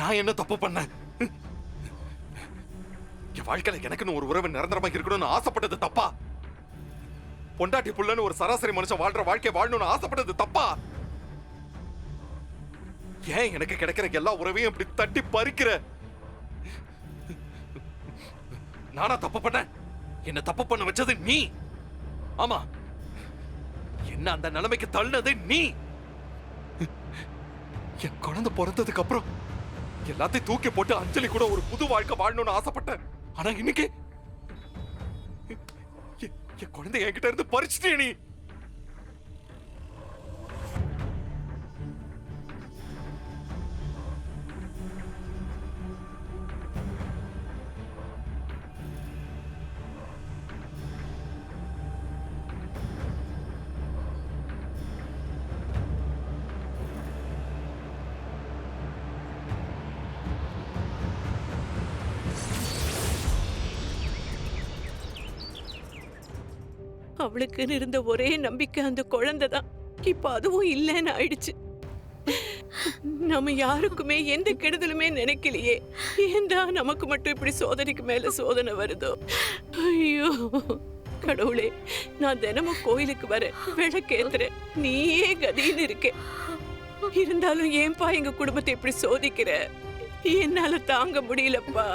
நான் என்ன தப்பு பண்ணேன்? என் வாழ்க்கையில எனக்குன்னு ஒரு உறவு நிரந்தரமா இருக்கணும்னு ஆசைப்பட்டது தப்பா? பொண்டாட்டி புள்ளன்னு ஒரு சராசரி மனுஷன் வாழ்ற வாழ்க்கை வாழணும்னு ஆசைப்பட்டது தப்பா? ஏன் எனக்கு கிடைக்கிற எல்லா உறவையும் இப்படி தட்டி பறிக்கிற? நானா தப்பு பண்ணேன்? என்ன தப்பு பண்ண வச்சது நீ. ஆமா, என்ன அந்த நிலைமைக்கு தள்ளினது நீ. என் குழந்தை பிறந்ததுக்கு அப்புறம் எல்லாத்தையும் தூக்கி போட்டு அஞ்சலி கூட ஒரு புது வாழ்க்கை வாழணும்னு ஆசைப்பட்டேன். ஆனா இன்னைக்கு என் குழந்தை என்கிட்ட இருந்து பறிச்சுட்டே நீ. அவளுக்குன்னு இருந்த ஒரே நம்பிக்கை அந்த குழந்தை தான். இப்ப அதுவும் இல்லைன்னு ஆயிடுச்சு. நம்ம யாருக்குமே எந்த கெடுதலுமே நினைக்கலையே. ஏன்தான் நமக்கு மட்டும் இப்படி சோதனைக்கு மேல சோதனை வருதோ? ஐயோ கடவுளே, நான் தினமும் கோயிலுக்கு வரேன், விளக்கேத்துறேன், நீயே கதின்னு இருக்க. இருந்தாலும் ஏன்பா எங்க குடும்பத்தை இப்படி சோதிக்கிற? என்னால தாங்க முடியலப்பா,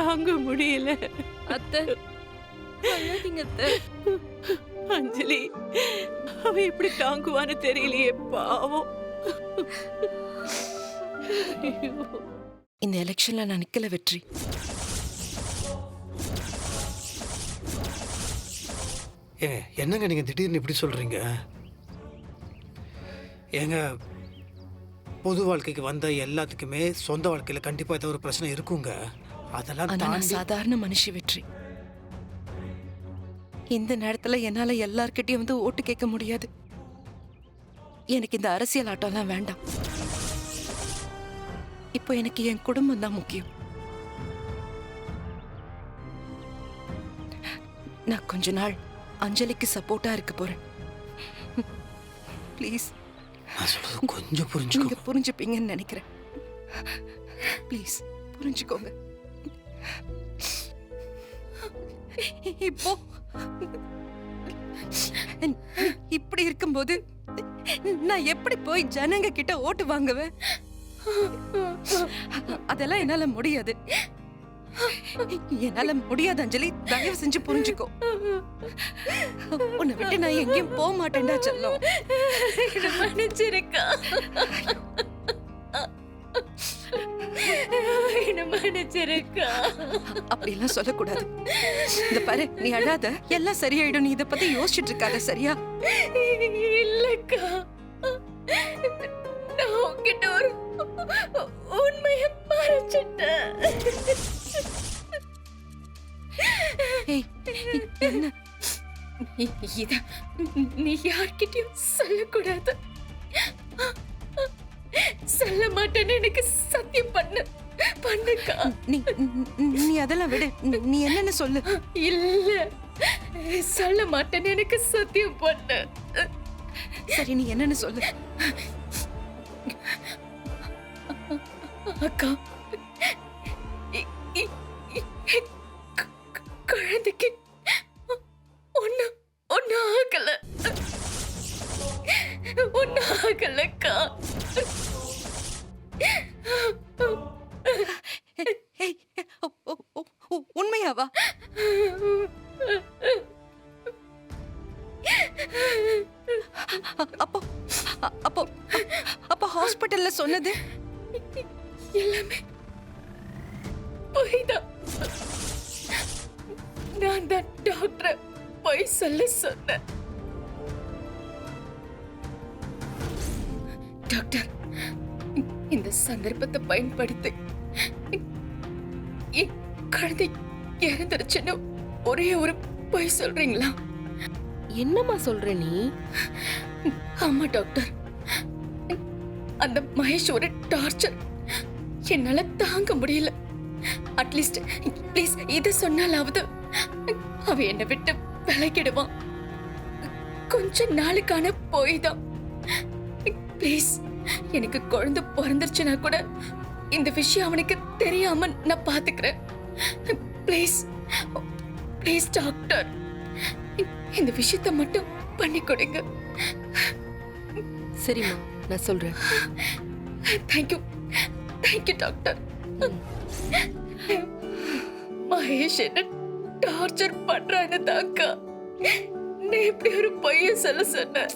தாங்க முடியல. அத்தை, அழாதீங்க அத்தை. அஞ்சலி, அவ எப்படி தாங்குவான்னு தெரியலையே, பாவம். இந்த எலெக்ஷன்ல நான் நிக்கல வெற்றி. என்னங்க நீங்க திடீர்னு இப்படி சொல்றீங்க? ஏங்க, பொது வாழ்க்கைக்கு வந்த எல்லாத்துக்குமே சொந்த வாழ்க்கையில கண்டிப்பா ஏதோ ஒரு பிரச்சனை இருக்குங்க. அதெல்லாம் நான் சாதாரண மனுஷி வெற்றி. இந்த நேரத்துல என்னால எல்லார்கிட்டயும் வந்து ஓட்டு கேட்க முடியாது. எனக்கு இந்த அரசியல் ஆட்டம்லாம் வேண்டாம். இப்போ எனக்கு என் குடும்பம் தான் முக்கியம். நான் கொஞ்ச நாள் அஞ்சலிக்கு சப்போர்ட்டா இருக்க போறேன். ப்ளீஸ், நான் சொல்றது கொஞ்சம் புரிஞ்சுக்கோங்க. நீங்க புரிஞ்சுப்பீங்கன்னு நினைக்கிறேன். ப்ளீஸ் புரிஞ்சுக்கோங்க. இப்போ இப்படி இருக்கும்போது நான் எப்படி போய் ஜனங்க கிட்ட ஓட்டு வாங்குவேன்? அதெல்லாம் என்னால முடியாது. என்னால முடியாது அஞ்சலி, தயவு செஞ்சு புரிஞ்சுக்கோ. உன்னை விட்டு நான் எங்கேயும் போக மாட்டேன்டா செல்லம். மன்னிச்சிருக்கா, மன்னிச்சிருக்கா. அப்படி எல்லாம் சொல்லக்கூடாது. இந்த பாரு, நீ அழாத, எல்லாம் சரியாயிடும். நீ இத பத்தி யோசிச்சுட்டு இருக்காத, சரியா? இல்லக்கா, நான் உன்கிட்ட ஒரு உண்மையை மறைச்சிட்டேன். என்ன இத நீ யார்கிட்டயும் சொல்லக்கூடாது. சொல்ல மாட்டேன்னு எனக்கு சத்தியம் பண்ணுக்கா. நீ அதெல்லாம் விடு. நீ என்னன்னு சொல்லு. இல்ல, சொல்ல மாட்டேன்னு எனக்கு சத்தியம் பண்ணு. சரி, நீ என்னன்னு சொல்லு. அக்கா, குழந்தைக்கு ஒன்னு ஆகலக்கா. உண்மையாவா? அப்போ அப்போ அப்போ ஹாஸ்பிட்டல்ல சொன்னது எல்லாமே பொய்தான். நான் தான் டாக்டர் பொய் சொல்ல சொன்னேன். டாக்டர், இந்த சந்தர்ப்பத்தை பயன்படுத்தி என் குழந்தை இறந்துருச்சுன்னு ஒரே ஒரு பொய் சொல்றீங்களா? என்னம்மா சொல்ற நீ? ஆமா டாக்டர், அந்த மகேஷ் ஒரு டார்ச்சர் என்னால தாங்க முடியல. அட்லீஸ்ட் ப்ளீஸ் இத சொன்னாலாவது அவ என்னை விட்டு விலகிடுவான். கொஞ்ச நாளுக்கான போய் தான். ப்ளீஸ், எனக்கு குழந்தை பிறந்துருச்சுன்னா கூட இந்த விஷயம் அவனுக்கு தெரியாம நான் பாத்துக்கிறேன். ப்ளீஸ் ப்ளீஸ் டாக்டர், இந்த விஷயத்தை மட்டும் பண்ணி கொடுங்க. சரிம்மா, நான் சொல்றேன். Thank you thank you doctor. மகேஷ் என்ன டார்ச்சர் பண்றான்னு தாக்கா நீ இப்படி ஒரு பையன் சொல்ல சொன்ன.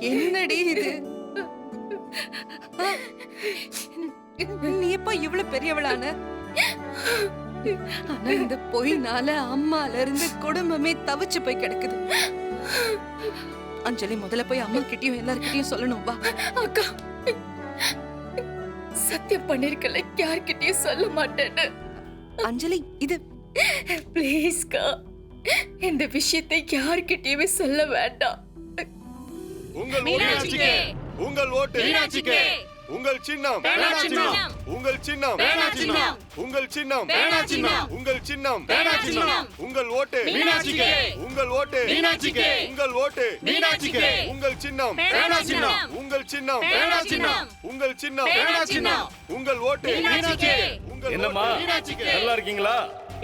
என்னடி இது? நீ எப்ப இவ்வளவு பெரியவளான? ஆனா இந்த பொய்னால அம்மால இருந்து குடும்பமே தவிச்சு போய் கிடக்குது. அஞ்சலி, முதல்ல போய் அம்மா கிட்டயும் எல்லார்கிட்டயும் சொல்லணும். வா. அக்கா, சத்தியம் பண்ணிருக்கல யார்கிட்டயும் சொல்ல மாட்டேன்னு. அஞ்சலி, இது ப்ளீஸ்க்கா, இந்த விஷயத்தை யார்கிட்டயுமே சொல்ல வேண்டாம். உங்கள் மீனாட்சிக்கே, உங்கள் ஓட்டு மீனாட்சிக்கே, உங்கள் சின்னம் பேனாச்சின்னம், உங்கள் சின்னம் பேனாச்சின்னம், உங்கள் சின்னம் பேனாச்சின்னம், உங்கள் சின்னம் பேனாச்சின்னம், உங்கள் ஓட்டு மீனாட்சிக்கே, உங்கள் ஓட்டு மீனாட்சிக்கே, உங்கள் ஓட்டு மீனாட்சிக்கே, உங்கள் சின்னம் பேனாச்சின்னம், உங்கள் சின்னம் பேனாச்சின்னம், உங்கள் சின்னம் பேனாச்சின்னம், உங்கள் ஓட்டு மீனாட்சிக்கே, உங்கள் என்னம்மா நல்லா இருக்கீங்களா?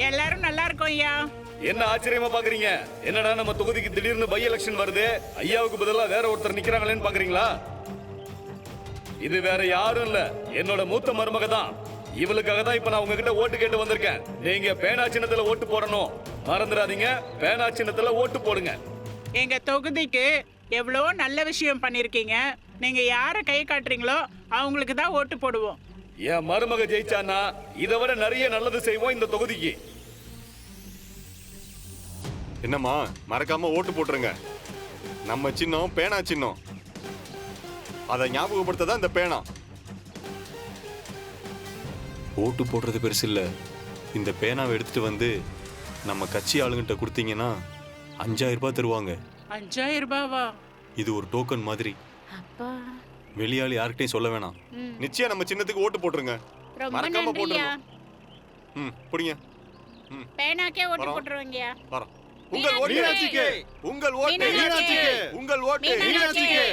எல்லாரும் நல்லா இருக்கோம் ஐயா. என்ன ஆச்சரியமா பாக்குறீங்க? என்னடா நம்ம தொகுதிக்கு திடீர்னு பை எலெக்ஷன் வருது, ஐயாவுக்கு பதிலா வேற ஒருத்தர் நிக்கிறாங்களேன்னு பாக்குறீங்களா? இது வேற யாரும் இல்ல, என்னோட மூத்த மருமக தான். இவளுக்காக தான் இப்ப நான் உங்ககிட்ட ஓட்டு கேட்டு வந்திருக்கேன். நீங்க பேனா சின்னத்துல ஓட்டு போடணும், மறந்துடாதீங்க. பேனா சின்னத்துல ஓட்டு போடுங்க. எங்க தொகுதிக்கு எவ்வளோ நல்ல விஷயம் பண்ணிருக்கீங்க. நீங்க யார கை காட்டுறீங்களோ அவங்களுக்கு தான் ஓட்டு போடுவோம். என் மருமக ஜெயிச்சானா இதை விட நிறைய நல்லது செய்வோம் இந்த தொகுதிக்கு. என்னம்மா, மறக்காம ஓட்டு போட்டுருங்க. நம்ம சின்னம் பேனா சின்னம், அதை ஞாபகப்படுத்ததான் இந்த பேனா. ஓட்டு போடுறது பெருசு இல்ல, இந்த பேனாவை எடுத்துட்டு வந்து நம்ம கட்சி ஆளுங்கிட்ட கொடுத்தீங்கன்னா 5000 ரூபாய் தருவாங்க. 5000 ரூபாவா? இது ஒரு டோக்கன் மாதிரி. வெளியாளி யார்கிட்டயும் சொல்ல வேணாம். நிச்சயம் நம்ம சின்னத்துக்கு ஓட்டு போட்டுருங்க. மறக்காம போட்டுருங்க. புடிங்க. பேனாக்கே ஓட்டு போட்டுருவீங்க. வரோம். உங்கள் ஓட்டு மீனாட்சிக்கே, உங்கள் ஓட்டு மீனாட்சிக்கே, உங்கள் ஓட்டு மீனாட்சிக்கே,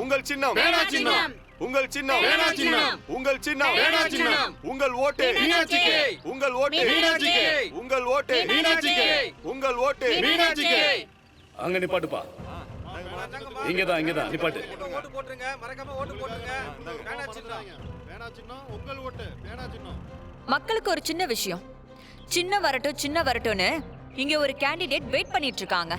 உங்கள் சின்னம் பேனா சின்னம், உங்கள் சின்னம் பேனா சின்னம், உங்கள் சின்னம் பேனா சின்னம், உங்கள் ஓட்டு மீனாட்சிக்கே, உங்கள் ஓட்டு மீனாட்சிக்கே, உங்கள் ஓட்டு மீனாட்சிக்கே, உங்கள் ஓட்டு மீனாட்சிக்கே. அங்க நிப்பாட்டுப்பா. இங்கதான் இங்கதான் நிப்பாட்டு. ஓட்டு போட்டுருங்க, மறக்காம ஓட்டு போட்டுருங்க. பேனா சின்னம், பேனா சின்னம், உங்கள் ஓட்டு பேனா சின்னம். மக்களுக்கு ஒரு சின்ன விஷயம், சின்ன வரட்டும் சின்ன வரட்டும்னு இங்க ஒரு கேண்டிடேட் வெயிட் பண்ணிட்டு இருக்காங்க.